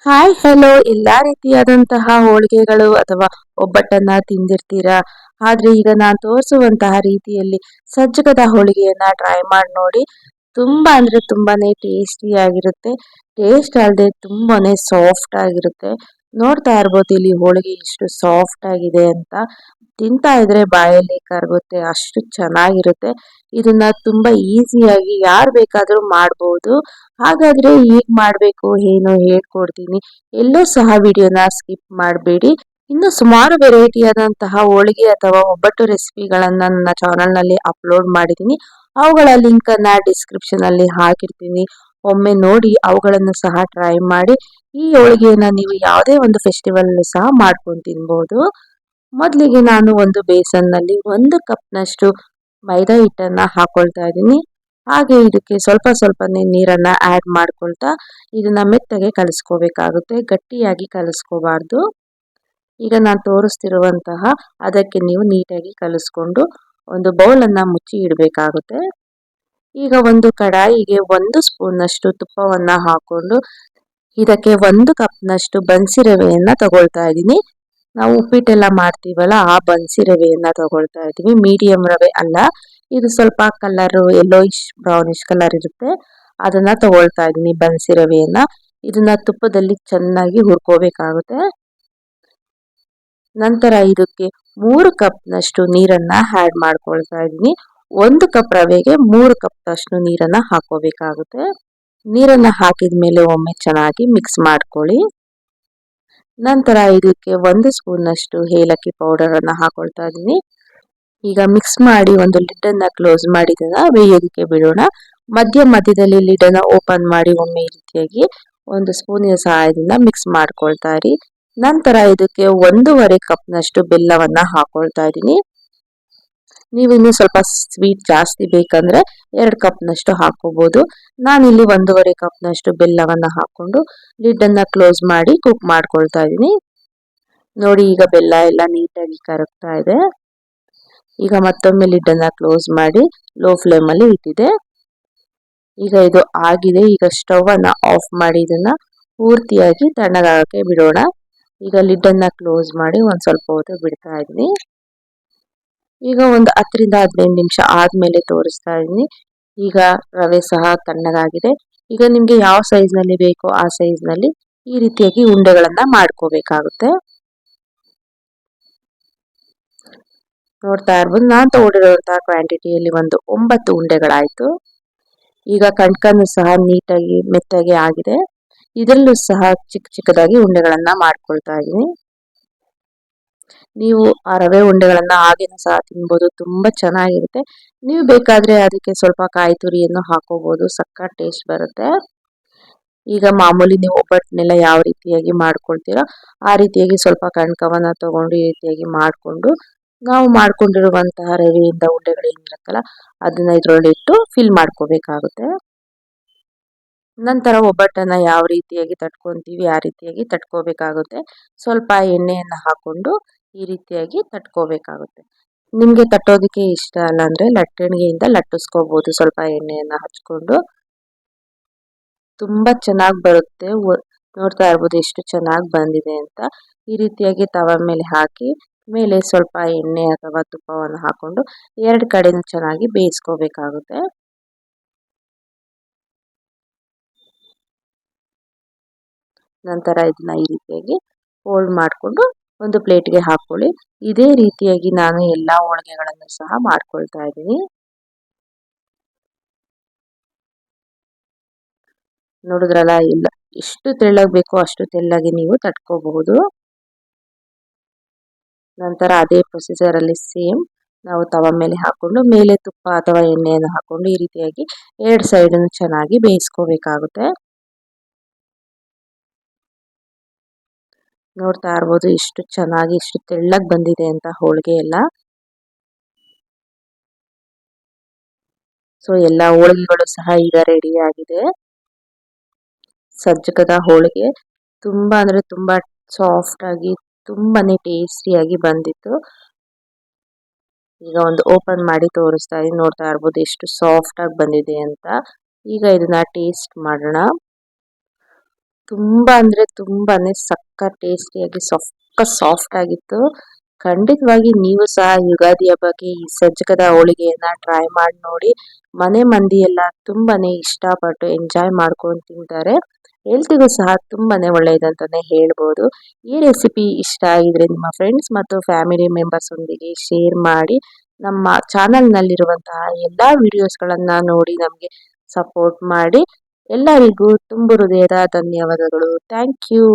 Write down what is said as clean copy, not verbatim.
Hi hello ಎಲ್ಲಾ ರೀತಿಯಾದಂತಹ ಹೋಳಿಗೆಗಳು ಅಥವಾ ಒಬ್ಬಟ್ಟನ್ನ ತಿಂದಿರ್ತೀರಾ. ಆದ್ರೆ ಈಗ ನಾನು ತೋರಿಸುವಂತಹ ರೀತಿಯಲ್ಲಿ ಸಜ್ಜಕದ ಹೋಳಿಗೆಯನ್ನ ಟ್ರೈ ಮಾಡಿ ನೋಡಿ. ತುಂಬಾ ಅಂದ್ರೆ ತುಂಬಾನೇ ಟೇಸ್ಟಿ ಆಗಿರುತ್ತೆ. ಟೇಸ್ಟ್ ಅಲ್ಲದೆ ತುಂಬಾನೇ ಸಾಫ್ಟ್ ಆಗಿರುತ್ತೆ. ನೋಡ್ತಾ ಇರ್ಬೋದು ಇಲ್ಲಿ ಹೋಳಿಗೆ ಎಷ್ಟು ಸಾಫ್ಟ್ ಆಗಿದೆ ಅಂತ. ತಿಂತಾ ಇದ್ರೆ ಬಾಯಲ್ಲಿ ಕರಗುತ್ತೆ ಅಷ್ಟು ಚೆನ್ನಾಗಿರುತ್ತೆ. ಇದನ್ನ ತುಂಬಾ ಈಸಿಯಾಗಿ ಯಾರು ಬೇಕಾದ್ರೂ ಮಾಡ್ಬೋದು. ಹಾಗಾದ್ರೆ ಹೇಗ್ ಮಾಡ್ಬೇಕು ಏನು ಹೇಳ್ಕೊಡ್ತೀನಿ. ಎಲ್ಲೂ ಸಹ ವಿಡಿಯೋನ ಸ್ಕಿಪ್ ಮಾಡಬೇಡಿ. ಇನ್ನು ಸುಮಾರು ವೆರೈಟಿಯಾದಂತಹ ಹೋಳಿಗೆ ಅಥವಾ ಒಬ್ಬಟ್ಟು ರೆಸಿಪಿಗಳನ್ನ ನನ್ನ ಚಾನಲ್ ನಲ್ಲಿ ಅಪ್ಲೋಡ್ ಮಾಡಿದ್ದೀನಿ. ಅವುಗಳ ಲಿಂಕ್ ಅನ್ನ ಡಿಸ್ಕ್ರಿಪ್ಷನ್ ಅಲ್ಲಿ ಹಾಕಿರ್ತೀನಿ. ಒಮ್ಮೆ ನೋಡಿ ಅವುಗಳನ್ನು ಸಹ ಟ್ರೈ ಮಾಡಿ. ಈ ಹೋಳಿಗೆಯನ್ನ ನೀವು ಯಾವುದೇ ಒಂದು ಫೆಸ್ಟಿವಲ್ ಸಹ ಮಾಡ್ಕೊಂಡು ತಿನ್ಬಹುದು. ಮೊದಲಿಗೆ ನಾನು ಒಂದು ಬೇಸನ್ ನಲ್ಲಿ 1 ಕಪ್ನಷ್ಟು ಮೈದಾ ಹಿಟ್ಟನ್ನ ಹಾಕೊಳ್ತಾ ಇದ್ದೀನಿ. ಹಾಗೆ ಇದಕ್ಕೆ ಸ್ವಲ್ಪ ಸ್ವಲ್ಪನೇ ನೀರನ್ನ ಆಡ್ ಮಾಡ್ಕೊಳ್ತಾ ಇದನ್ನ ಮೆತ್ತಗೆ ಕಲಿಸ್ಕೋಬೇಕಾಗುತ್ತೆ. ಗಟ್ಟಿಯಾಗಿ ಕಲಿಸ್ಕೋಬಾರ್ದು. ಈಗ ನಾನು ತೋರಿಸ್ತಿರುವಂತಹ ಅದಕ್ಕೆ ನೀವು ನೀಟಾಗಿ ಕಲಿಸ್ಕೊಂಡು ಒಂದು ಬೌಲ್ ಅನ್ನ ಮುಚ್ಚಿ ಇಡಬೇಕಾಗುತ್ತೆ. ಈಗ ಒಂದು ಕಡಾಯಿಗೆ 1 ಸ್ಪೂನ್ನಷ್ಟು ತುಪ್ಪವನ್ನ ಹಾಕೊಂಡು ಇದಕ್ಕೆ 1 ಕಪ್ನಷ್ಟು ಬನ್ಸಿ ರವೆಯನ್ನ ತಗೊಳ್ತಾ ಇದ್ದೀನಿ. ನಾವು ಉಪ್ಪಿಟ್ಟೆಲ್ಲ ಮಾಡ್ತೀವಲ್ಲ ಆ ಬನ್ಸಿ ರವೆಯನ್ನ ತಗೊಳ್ತಾ ಇದ್ದೀವಿ. ಮೀಡಿಯಂ ರವೆ ಅಲ್ಲ, ಇದು ಸ್ವಲ್ಪ ಕಲರ್ ಯೆಲ್ಲೋಯಿಶ್ ಬ್ರೌನಿಶ್ ಕಲರ್ ಇರುತ್ತೆ. ಅದನ್ನ ತಗೊಳ್ತಾ ಇದ್ದೀನಿ ಬನ್ಸಿ ರವೆಯನ್ನ. ಇದನ್ನ ತುಪ್ಪದಲ್ಲಿ ಚೆನ್ನಾಗಿ ಹುರ್ಕೋಬೇಕಾಗುತ್ತೆ. ನಂತರ ಇದಕ್ಕೆ 3 ಕಪ್ನಷ್ಟು ನೀರನ್ನ ಆಡ್ ಮಾಡ್ಕೊಳ್ತಾ ಇದ್ದೀನಿ. 1 ಕಪ್ ರವೆಗೆ 3 ಕಪ್ನಷ್ಟು ನೀರನ್ನ ಹಾಕೋಬೇಕಾಗುತ್ತೆ. ನೀರನ್ನ ಹಾಕಿದ ಮೇಲೆ ಒಮ್ಮೆ ಚೆನ್ನಾಗಿ ಮಿಕ್ಸ್ ಮಾಡ್ಕೊಳ್ಳಿ. ನಂತರ ಇದಕ್ಕೆ 1 ಸ್ಪೂನ್ನಷ್ಟು ಏಲಕ್ಕಿ ಪೌಡರ್ ಅನ್ನ ಹಾಕೊಳ್ತಾ ಇದ್ದೀನಿ. ಈಗ ಮಿಕ್ಸ್ ಮಾಡಿ ಒಂದು ಲಿಡ್ ಅನ್ನ ಕ್ಲೋಸ್ ಮಾಡಿ ಇದನ್ನ ಬೇಯೋದಕ್ಕೆ ಬಿಡೋಣ. ಮಧ್ಯದಲ್ಲಿ ಲಿಡ್ ಅನ್ನ ಓಪನ್ ಮಾಡಿ ಒಮ್ಮೆ ಈ ರೀತಿಯಾಗಿ ಒಂದು ಸ್ಪೂನಿನ ಸಹಾಯದಿಂದ ಮಿಕ್ಸ್ ಮಾಡ್ಕೊಳ್ತಾ ಇರಿ. ನಂತರ ಇದಕ್ಕೆ 1.5 ಕಪ್ನಷ್ಟು ಬೆಲ್ಲವನ್ನ ಹಾಕೊಳ್ತಾ ಇದ್ದೀನಿ. ನೀವು ಇನ್ನು ಸ್ವಲ್ಪ ಸ್ವೀಟ್ ಜಾಸ್ತಿ ಬೇಕಂದ್ರೆ 2 ಕಪ್ನಷ್ಟು ಹಾಕೋಬಹುದು. ನಾನಿಲ್ಲಿ 1.5 ಕಪ್ನಷ್ಟು ಬೆಲ್ಲವನ್ನ ಹಾಕೊಂಡು ಲಿಡ್ ಅನ್ನ ಕ್ಲೋಸ್ ಮಾಡಿ ಕುಕ್ ಮಾಡ್ಕೊಳ್ತಾ ಇದ್ದೀನಿ. ನೋಡಿ ಈಗ ಬೆಲ್ಲ ಎಲ್ಲ ನೀಟಾಗಿ ಕರಗ್ತಾ ಇದೆ. ಈಗ ಮತ್ತೊಮ್ಮೆ ಲಿಡ್ ಅನ್ನ ಕ್ಲೋಸ್ ಮಾಡಿ ಲೋ ಫ್ಲೇಮ್ ಅಲ್ಲಿ ಇಟ್ಟಿದೆ. ಈಗ ಇದು ಆಗಿದೆ. ಈಗ ಸ್ಟವ್ ಅನ್ನ ಆಫ್ ಮಾಡಿ ಇದನ್ನ ಪೂರ್ತಿಯಾಗಿ ತಣ್ಣಗಾಗಕ್ಕೆ ಬಿಡೋಣ. ಈಗ ಲಿಡ್ ಅನ್ನ ಕ್ಲೋಸ್ ಮಾಡಿ ಒಂದ್ ಸ್ವಲ್ಪ ಹೊತ್ತು ಬಿಡ್ತಾ ಇದ್ದೀನಿ. ಈಗ ಒಂದು 10ರಿಂದ 15 ನಿಮಿಷ ಆದ್ಮೇಲೆ ತೋರಿಸ್ತಾ ಇದ್ದೀನಿ. ಈಗ ರವೆ ಸಹ ತಣ್ಣಗಾಗಿದೆ. ಈಗ ನಿಮ್ಗೆ ಯಾವ ಸೈಜ್ ನಲ್ಲಿ ಬೇಕೋ ಆ ಸೈಜ್ ನಲ್ಲಿ ಈ ರೀತಿಯಾಗಿ ಉಂಡೆಗಳನ್ನ ಮಾಡ್ಕೋಬೇಕಾಗುತ್ತೆ. ನೋಡ್ತಾ ಇರ್ಬೋದು ನಾನು ತಗೊಂಡಿರುವಂತಹ ಕ್ವಾಂಟಿಟಿಯಲ್ಲಿ ಒಂದು 9 ಉಂಡೆಗಳಾಯ್ತು. ಈಗ ಕಣ್ಕನ್ನು ಸಹ ನೀಟಾಗಿ ಮೆತ್ತಗೆ ಆಗಿದೆ. ಇದರಲ್ಲೂ ಸಹ ಚಿಕ್ಕದಾಗಿ ಉಂಡೆಗಳನ್ನ ಮಾಡ್ಕೊಳ್ತಾ ಇದ್ದೀನಿ. ನೀವು ಆ ರವೆ ಉಂಡೆಗಳನ್ನ ಹಾಗೇನೂ ಸಹ ತಿನ್ಬೋದು, ತುಂಬಾ ಚೆನ್ನಾಗಿರುತ್ತೆ. ನೀವು ಬೇಕಾದ್ರೆ ಅದಕ್ಕೆ ಸ್ವಲ್ಪ ಕಾಯಿ ತುರಿಯನ್ನು ಹಾಕೋಬಹುದು, ಸಕ್ಕತ್ ಟೇಸ್ಟ್ ಬರುತ್ತೆ. ಈಗ ಮಾಮೂಲಿ ನೀವು ಒಬ್ಬಟ್ಟನ್ನೆಲ್ಲ ಯಾವ ರೀತಿಯಾಗಿ ಮಾಡ್ಕೊಳ್ತೀರೋ ಆ ರೀತಿಯಾಗಿ ಸ್ವಲ್ಪ ಕಣ್ಕವನ್ನ ತಗೊಂಡು ಈ ರೀತಿಯಾಗಿ ಮಾಡಿಕೊಂಡು ನಾವು ಮಾಡ್ಕೊಂಡಿರುವಂತಹ ರವೆಯಿಂದ ಉಂಡೆಗಳೇನಿರುತ್ತಲ್ಲ ಅದನ್ನ ಇದ್ರೊಳಗೆ ಇಟ್ಟು ಫಿಲ್ ಮಾಡ್ಕೋಬೇಕಾಗುತ್ತೆ. ನಂತರ ಒಬ್ಬಟ್ಟನ್ನ ಯಾವ ರೀತಿಯಾಗಿ ತಟ್ಕೊಂತೀವಿ ಆ ರೀತಿಯಾಗಿ ತಟ್ಕೋಬೇಕಾಗುತ್ತೆ. ಸ್ವಲ್ಪ ಎಣ್ಣೆಯನ್ನ ಹಾಕೊಂಡು ಈ ರೀತಿಯಾಗಿ ತಟ್ಕೋಬೇಕಾಗುತ್ತೆ. ನಿಮ್ಗೆ ತಟ್ಟೋದಕ್ಕೆ ಇಷ್ಟ ಅಲ್ಲ ಅಂದ್ರೆ ಲಟ್ಟಣಿಗೆಯಿಂದ ಲಟ್ಟಿಸ್ಕೋಬಹುದು ಸ್ವಲ್ಪ ಎಣ್ಣೆಯನ್ನ ಹಚ್ಕೊಂಡು. ತುಂಬಾ ಚೆನ್ನಾಗಿ ಬರುತ್ತೆ. ನೋಡ್ತಾ ಇರ್ಬೋದು ಎಷ್ಟು ಚೆನ್ನಾಗಿ ಬಂದಿದೆ ಅಂತ. ಈ ರೀತಿಯಾಗಿ ತವ ಮೇಲೆ ಹಾಕಿ ಮೇಲೆ ಸ್ವಲ್ಪ ಎಣ್ಣೆ ಅಥವಾ ತುಪ್ಪವನ್ನು ಹಾಕೊಂಡು 2 ಕಡೆನೂ ಚೆನ್ನಾಗಿ ಬೇಯಿಸ್ಕೋಬೇಕಾಗುತ್ತೆ. ನಂತರ ಇದನ್ನ ಈ ರೀತಿಯಾಗಿ ಫೋಲ್ಡ್ ಮಾಡಿಕೊಂಡು ಒಂದು ಪ್ಲೇಟ್ಗೆ ಹಾಕೊಳ್ಳಿ. ಇದೇ ರೀತಿಯಾಗಿ ನಾನು ಎಲ್ಲಾ ಹೋಳಿಗೆಗಳನ್ನು ಸಹ ಮಾಡ್ಕೊಳ್ತಾ ಇದ್ದೀನಿ. ನೋಡಿದ್ರಲ್ಲ, ಇಲ್ಲ ಎಷ್ಟು ತೆಳ್ಳಗೆ ಬೇಕೋ ಅಷ್ಟು ತೆಳ್ಳಗೆ ನೀವು ತಟ್ಕೋಬಹುದು. ನಂತರ ಅದೇ ಪ್ರೊಸೀಜರ್ ಅಲ್ಲಿ ಸೇಮ್ ನಾವು ತವ ಮೇಲೆ ಹಾಕೊಂಡು ಮೇಲೆ ತುಪ್ಪ ಅಥವಾ ಎಣ್ಣೆಯನ್ನು ಹಾಕೊಂಡು ಈ ರೀತಿಯಾಗಿ 2 ಸೈಡ್ ಚೆನ್ನಾಗಿ ಬೇಯಿಸ್ಕೋಬೇಕಾಗುತ್ತೆ. ನೋಡ್ತಾ ಇರ್ಬೋದು ಎಷ್ಟು ಚೆನ್ನಾಗಿ ಎಷ್ಟು ತೆಳ್ಳಗೆ ಬಂದಿದೆ ಅಂತ ಹೋಳಿಗೆ ಎಲ್ಲ. ಸೊ ಎಲ್ಲ ಹೋಳಿಗೆಗಳು ಸಹ ಈಗ ರೆಡಿ ಆಗಿದೆ. ಸಜ್ಜಕದ ಹೋಳಿಗೆ ತುಂಬಾ ಅಂದ್ರೆ ತುಂಬಾ ಸಾಫ್ಟ್ ಆಗಿ ತುಂಬಾನೇ ಟೇಸ್ಟಿಯಾಗಿ ಬಂದಿತ್ತು. ಈಗ ಒಂದು ಓಪನ್ ಮಾಡಿ ತೋರಿಸ್ತಾ ಇದೀನಿ. ನೋಡ್ತಾ ಇರ್ಬೋದು ಎಷ್ಟು ಸಾಫ್ಟ್ ಆಗಿ ಬಂದಿದೆ ಅಂತ. ಈಗ ಇದನ್ನ ಟೇಸ್ಟ್ ಮಾಡೋಣ. ತುಂಬಾ ಅಂದ್ರೆ ತುಂಬಾನೇ ಸಕ್ಕ ಟೇಸ್ಟಿಯಾಗಿ ಸಾಫ್ಟ್ ಆಗಿತ್ತು. ಖಂಡಿತವಾಗಿ ನೀವು ಸಹ ಯುಗಾದಿ ಹಬ್ಬಕ್ಕೆ ಈ ಸಜ್ಜಕದ ಹೋಳಿಗೆಯನ್ನ ಟ್ರೈ ಮಾಡಿ ನೋಡಿ. ಮನೆ ಮಂದಿ ಎಲ್ಲ ತುಂಬಾನೇ ಇಷ್ಟಪಟ್ಟು ಎಂಜಾಯ್ ಮಾಡ್ಕೊಂಡು ತಿಂತಾರೆ. ಹೆಲ್ತಿಗೂ ಸಹ ತುಂಬಾನೇ ಒಳ್ಳೆಯದಂತಾನೆ ಹೇಳ್ಬೋದು. ಈ ರೆಸಿಪಿ ಇಷ್ಟ ಆಗಿದ್ರೆ ನಿಮ್ಮ ಫ್ರೆಂಡ್ಸ್ ಮತ್ತು ಫ್ಯಾಮಿಲಿ ಮೆಂಬರ್ಸ್ ಒಂದಿಗೆ ಶೇರ್ ಮಾಡಿ. ನಮ್ಮ ಚಾನಲ್ನಲ್ಲಿರುವಂತಹ ಎಲ್ಲಾ ವಿಡಿಯೋಸ್ಗಳನ್ನ ನೋಡಿ ನಮಗೆ ಸಪೋರ್ಟ್ ಮಾಡಿ. ಎಲ್ಲರಿಗೂ ತುಂಬು ಹೃದಯದ ಧನ್ಯವಾದಗಳು. Thank you.